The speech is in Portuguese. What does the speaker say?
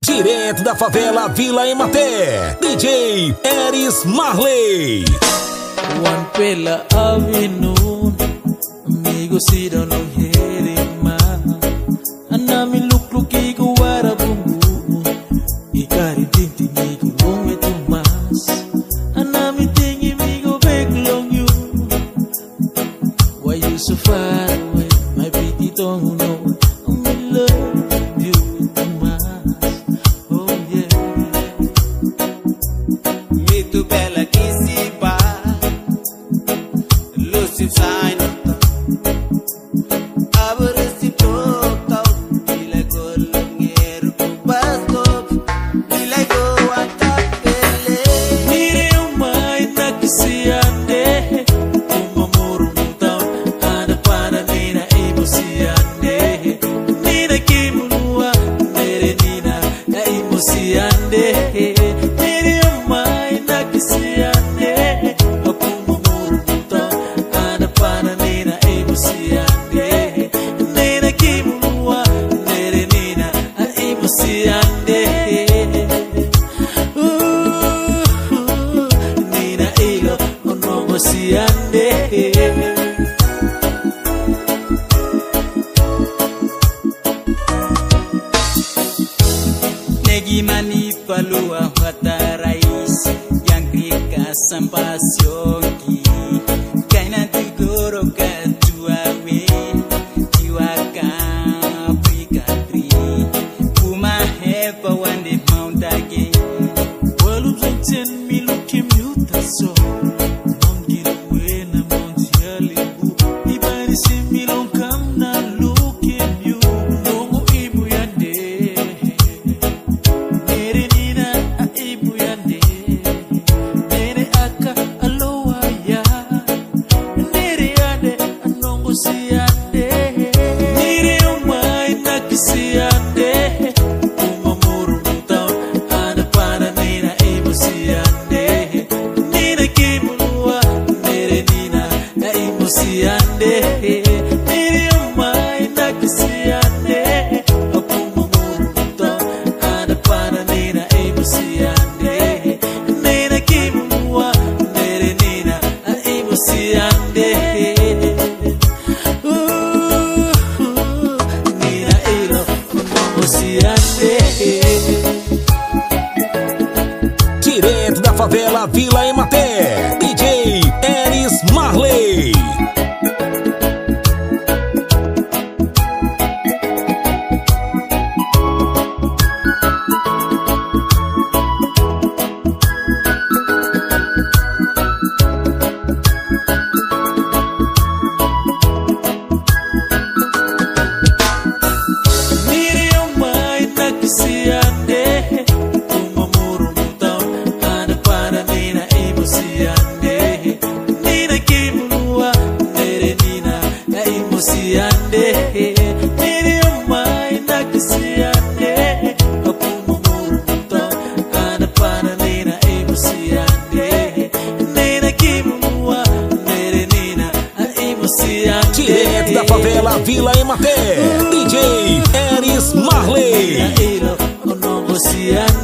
Direto da favela Vila Ematé, DJ Eris Marley. One pela afternoon, amigo si don't know herima. Anami look igo wara bumbu, ikari tinti migo wonge tumas. Anami tingi migo beg long you. Why you so far away, my pretty don't know. I'm in love with you too much. Oh yeah. Me too bella kissy ba. Lucy sign aborreci poco y la colonguero basco y la go a tapele Mire umay nakisiande umamuro mutaw ada para nina imosiande nina kimulua mere nina imosiande mire umay nakisiande umamuro mutaw ada para nina imosiande nina kimulua mere nina imosiande Nina ilo onongo siande Negi mani palua wata rais yang rika sampasioki kaina tigoro katuawe tiwaka prikatri kuma hepa wande mountage Walu zenten miluki miuta so Mongil wena mondialibu Ibari si milon kam na luki miu Nongo ibu yande Nere nina a ibu yande Nere aka aloha ya Nere yande anongo si yande Nere umay nakisi yande Umamuru mutaw ada para nina imosiande Nina kimulua nere nina imosiande Nere umay nakisiande Umamuru mutaw ada para nina imosiande Nina kimulua nere nina imosiande Nina ilo imosiande Direto da favela Vila Ematé, DJ Eris Marley. Miriam mai nakisiande umamuru mutaw ada para nina imosiande nina kimulua nere nina imosiande Miriam mai nakisiande umamuru mutaw ada para nina imosiande nina kimulua nere nina imosiande Direto da favela Vila Ematé, DJ Eris Marley. Ilo onongo siande